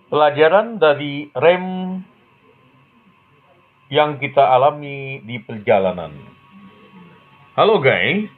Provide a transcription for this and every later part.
Pelajaran dari rem yang kita alami di perjalanan. Halo guys,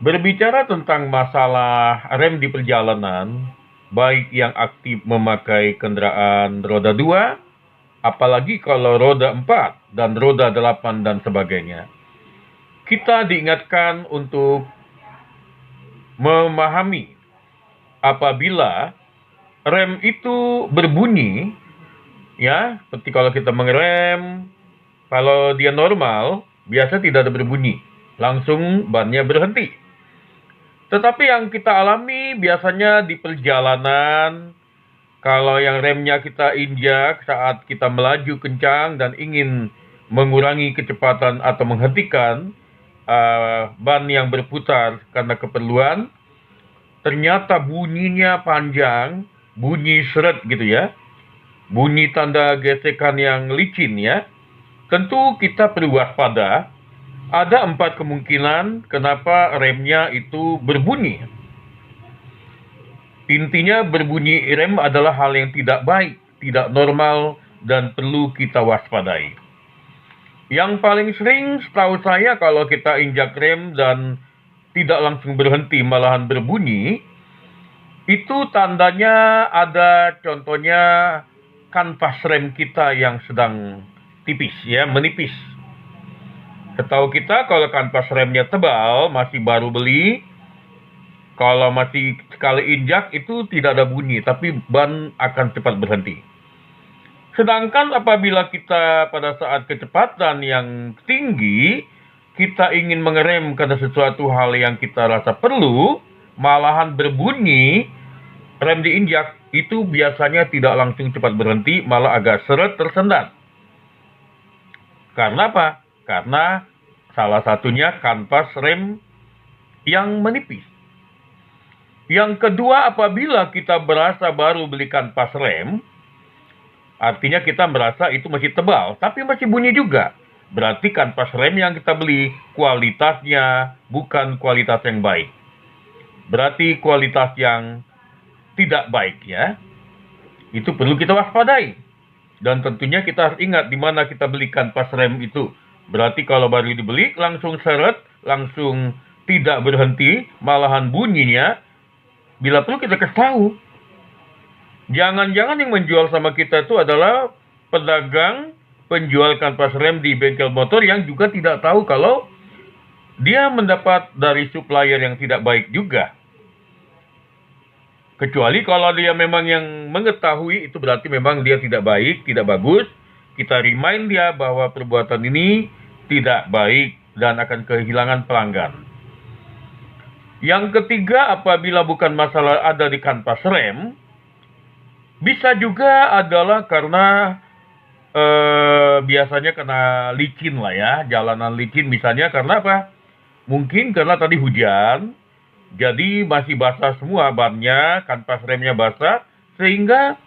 berbicara tentang masalah rem di perjalanan, baik yang aktif memakai kendaraan roda 2, apalagi kalau roda 4 dan roda 8 dan sebagainya. Kita diingatkan untuk memahami apabila rem itu berbunyi, ya, seperti kalau kita mengerem, kalau dia normal, biasa tidak ada berbunyi. Langsung bannya berhenti. Tetapi yang kita alami biasanya di perjalanan, kalau yang remnya kita injak saat kita melaju kencang dan ingin mengurangi kecepatan atau menghentikan ban yang berputar karena keperluan, ternyata bunyinya panjang, bunyi seret gitu ya, bunyi tanda gesekan yang licin ya. Tentu kita perlu waspada. Ada 4 kemungkinan kenapa remnya itu berbunyi. Intinya berbunyi rem adalah hal yang tidak baik, tidak normal, dan perlu kita waspadai. Yang paling sering setahu saya kalau kita injak rem dan tidak langsung berhenti malahan berbunyi, itu tandanya ada contohnya kanvas rem kita yang sedang tipis ya, menipis. Setahu kita kalau kanvas remnya tebal, masih baru beli, kalau masih sekali injak itu tidak ada bunyi, tapi ban akan cepat berhenti. Sedangkan apabila kita pada saat kecepatan yang tinggi, kita ingin mengerem karena sesuatu hal yang kita rasa perlu, malahan berbunyi, rem diinjak, itu biasanya tidak langsung cepat berhenti, malah agak seret tersendat. Karena apa? Karena salah satunya kanvas rem yang menipis. Yang kedua, apabila kita berasa baru beli kanvas rem, artinya kita merasa itu masih tebal, tapi masih bunyi juga. Berarti kanvas rem yang kita beli kualitasnya bukan kualitas yang baik. Berarti kualitas yang tidak baik ya. Itu perlu kita waspadai. Dan tentunya kita harus ingat di mana kita beli kanvas rem itu. Berarti kalau baru dibeli langsung seret, langsung tidak berhenti, malahan bunyinya. Bila perlu kita kasih tahu. Jangan-jangan yang menjual sama kita itu adalah pedagang penjual kanvas rem di bengkel motor yang juga tidak tahu kalau dia mendapat dari supplier yang tidak baik juga. Kecuali kalau dia memang yang mengetahui, itu berarti memang dia tidak baik, tidak bagus. Kita remind dia bahwa perbuatan ini tidak baik dan akan kehilangan pelanggan. Yang ketiga, apabila bukan masalah ada di kanvas rem, bisa juga adalah karena biasanya kena licin lah ya, jalanan licin misalnya karena apa? Mungkin karena tadi hujan, jadi masih basah semua bannya, kanvas remnya basah, sehingga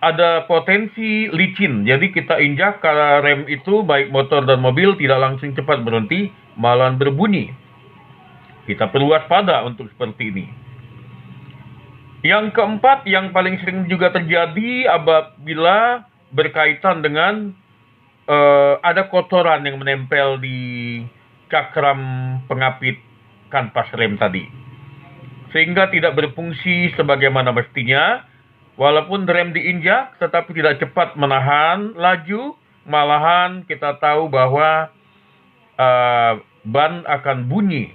ada potensi licin. Jadi kita injak karena rem itu baik motor dan mobil tidak langsung cepat berhenti, malahan berbunyi. Kita perlu waspada untuk seperti ini. Yang keempat, yang paling sering juga terjadi apabila berkaitan dengan ada kotoran yang menempel di cakram pengapit kanvas rem tadi. Sehingga tidak berfungsi sebagaimana mestinya, walaupun rem diinjak tetapi tidak cepat menahan laju, malahan kita tahu bahwa ban akan bunyi.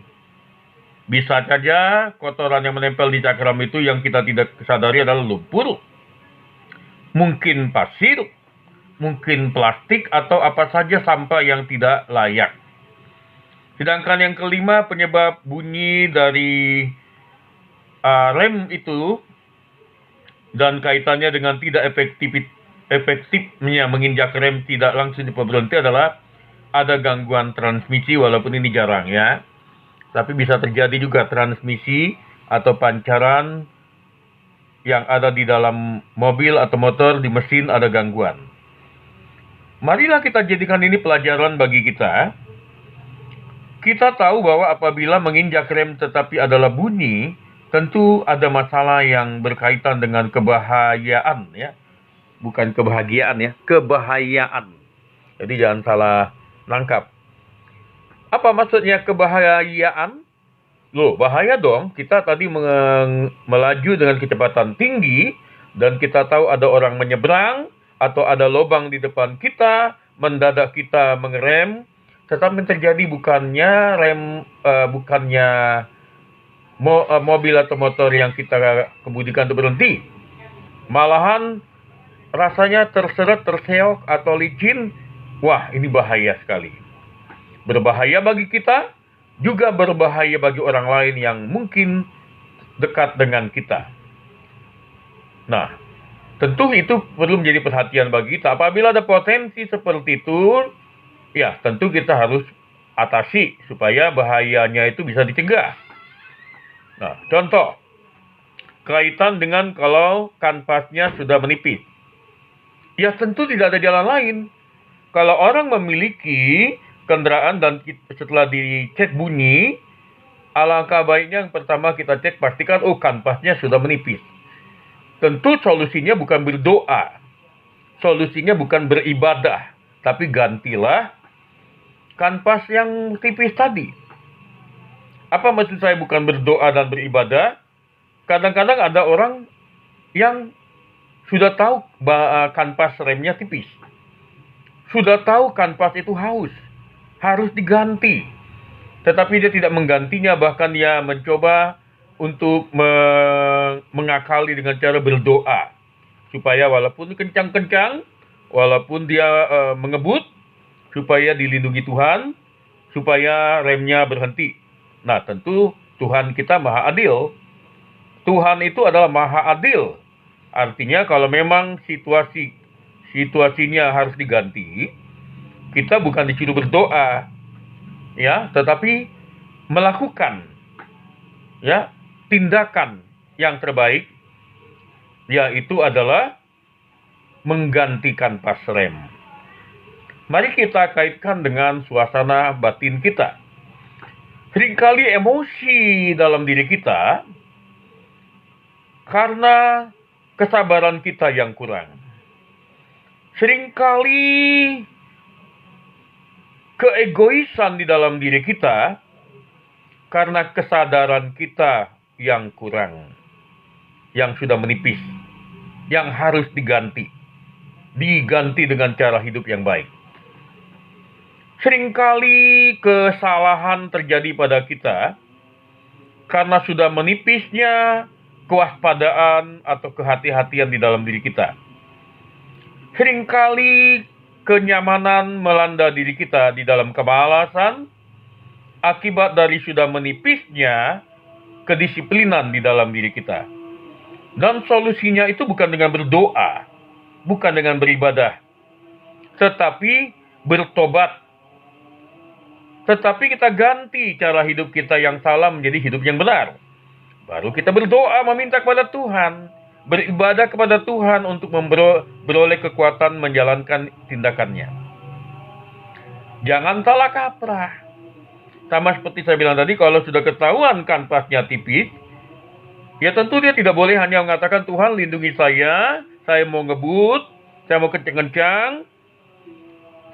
Bisa saja kotoran yang menempel di cakram itu yang kita tidak sadari adalah lumpur, mungkin pasir, mungkin plastik, atau apa saja sampah yang tidak layak. Sedangkan yang kelima, penyebab bunyi dari rem itu dan kaitannya dengan tidak efektifnya menginjak rem tidak langsung berhenti adalah ada gangguan transmisi, walaupun ini jarang ya. Tapi bisa terjadi juga transmisi atau pancaran yang ada di dalam mobil atau motor, di mesin ada gangguan. Marilah kita jadikan ini pelajaran bagi kita. Kita tahu bahwa apabila menginjak rem tetapi adalah bunyi, tentu ada masalah yang berkaitan dengan kebahayaan, ya. Bukan kebahagiaan, ya, kebahayaan. Jadi jangan salah nangkap. Apa maksudnya kebahayaan? Loh, bahaya dong. Kita tadi melaju dengan kecepatan tinggi, dan kita tahu ada orang menyeberang, atau ada lubang di depan kita, mendadak kita mengerem, tetapi yang terjadi bukannya mobil atau motor yang kita kemudikan untuk berhenti. Malahan rasanya terseret, terseok, atau licin. Wah, ini bahaya sekali. Berbahaya bagi kita, juga berbahaya bagi orang lain yang mungkin dekat dengan kita. Nah, tentu itu perlu menjadi perhatian bagi kita. Apabila ada potensi seperti itu, ya tentu kita harus atasi supaya bahayanya itu bisa dicegah. Nah, contoh, kaitan dengan kalau kanvasnya sudah menipis. Ya tentu tidak ada jalan lain. Kalau orang memiliki kendaraan dan setelah dicek bunyi, alangkah baiknya yang pertama kita cek pastikan kanvasnya sudah menipis. Tentu solusinya bukan berdoa, solusinya bukan beribadah, tapi gantilah kanvas yang tipis tadi. Apa maksud saya bukan berdoa dan beribadah? Kadang-kadang ada orang yang sudah tahu kanvas remnya tipis, sudah tahu kanvas itu harus diganti, tetapi dia tidak menggantinya, bahkan dia mencoba untuk mengakali dengan cara berdoa, supaya walaupun kencang-kencang, walaupun dia mengebut, supaya dilindungi Tuhan, supaya remnya berhenti. Nah, tentu Tuhan kita maha adil. Tuhan itu adalah maha adil. Artinya kalau memang situasinya harus diganti, kita bukan disuruh berdoa, ya, tetapi melakukan, ya, tindakan yang terbaik, yaitu adalah menggantikan kanvas rem. Mari kita kaitkan dengan suasana batin kita. Seringkali emosi dalam diri kita karena kesabaran kita yang kurang. Seringkali keegoisan di dalam diri kita karena kesadaran kita yang kurang, yang sudah menipis, yang harus diganti dengan cara hidup yang baik. Seringkali kesalahan terjadi pada kita karena sudah menipisnya kewaspadaan atau kehati-hatian di dalam diri kita. Seringkali kenyamanan melanda diri kita di dalam kemalasan akibat dari sudah menipisnya kedisiplinan di dalam diri kita. Dan solusinya itu bukan dengan berdoa, bukan dengan beribadah, tetapi bertobat. Tetapi kita ganti cara hidup kita yang salah menjadi hidup yang benar. Baru kita berdoa meminta kepada Tuhan, beribadah kepada Tuhan untuk beroleh kekuatan menjalankan tindakannya. Jangan salah kaprah. Sama seperti saya bilang tadi, kalau sudah ketahuan kanvasnya tipis, ya tentu dia tidak boleh hanya mengatakan, Tuhan lindungi saya mau ngebut, saya mau kencang-kencang,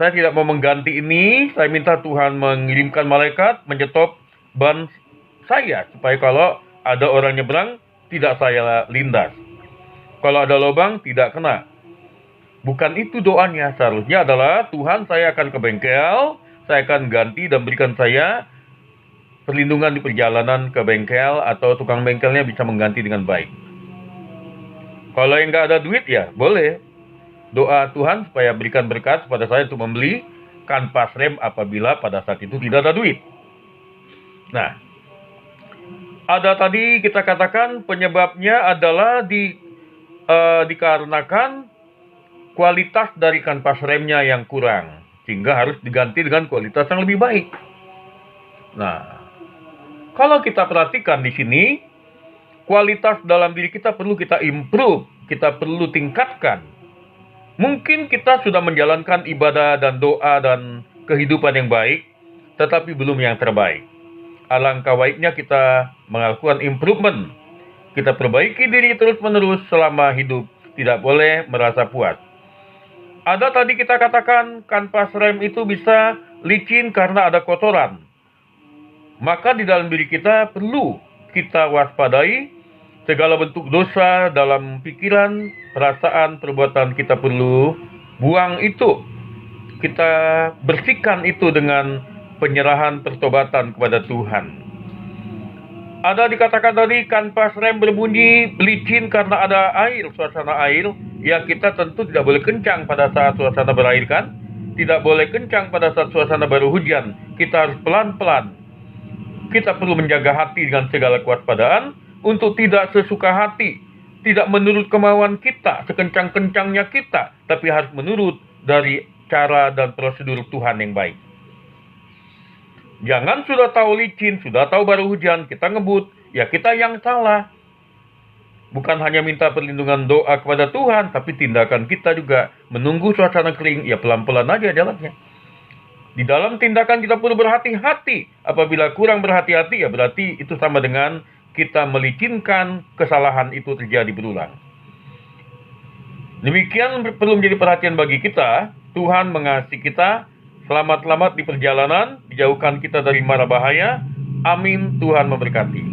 saya tidak mau mengganti ini, saya minta Tuhan mengirimkan malaikat, menyetop ban saya, supaya kalau ada orang nyebrang, tidak saya lindas. Kalau ada lubang, tidak kena. Bukan itu doanya. Seharusnya adalah, Tuhan saya akan ke bengkel, saya akan ganti dan berikan saya perlindungan di perjalanan ke bengkel, atau tukang bengkelnya bisa mengganti dengan baik. Kalau yang nggak ada duit, ya boleh doa Tuhan supaya berikan berkat kepada saya untuk membeli kanvas rem apabila pada saat itu tidak ada duit. Nah, ada tadi kita katakan penyebabnya adalah dikarenakan kualitas dari kanvas remnya yang kurang, sehingga harus diganti dengan kualitas yang lebih baik. Nah, kalau kita perhatikan di sini, kualitas dalam diri kita perlu kita improve, kita perlu tingkatkan. Mungkin kita sudah menjalankan ibadah dan doa dan kehidupan yang baik, tetapi belum yang terbaik. Alangkah baiknya kita melakukan improvement, Kita perbaiki diri terus-menerus selama hidup, tidak boleh merasa puas. Ada tadi kita katakan kanvas rem itu bisa licin karena ada kotoran. Maka di dalam diri kita perlu kita waspadai segala bentuk dosa dalam pikiran, perasaan, perbuatan kita perlu buang itu. Kita bersihkan itu dengan penyerahan pertobatan kepada Tuhan. Ada dikatakan tadi kanvas rem berbunyi licin karena ada air, suasana air. Ya, kita tentu tidak boleh kencang pada saat suasana berair kan? Tidak boleh kencang pada saat suasana baru hujan. Kita harus pelan-pelan. Kita perlu menjaga hati dengan segala kewaspadaan untuk tidak sesuka hati, tidak menurut kemauan kita, sekencang-kencangnya kita, tapi harus menurut dari cara dan prosedur Tuhan yang baik. Jangan sudah tahu licin, sudah tahu baru hujan, kita ngebut, ya kita yang salah. Bukan hanya minta perlindungan doa kepada Tuhan, tapi tindakan kita juga menunggu suasana kering, ya pelan-pelan aja jalannya. Di dalam tindakan kita perlu berhati-hati. Apabila kurang berhati-hati, ya berarti itu sama dengan kita melicinkan kesalahan itu terjadi berulang. Demikian perlu menjadi perhatian bagi kita. Tuhan mengasihi kita. Selamat-selamat di perjalanan, dijauhkan kita dari mara bahaya. Amin. Tuhan memberkati.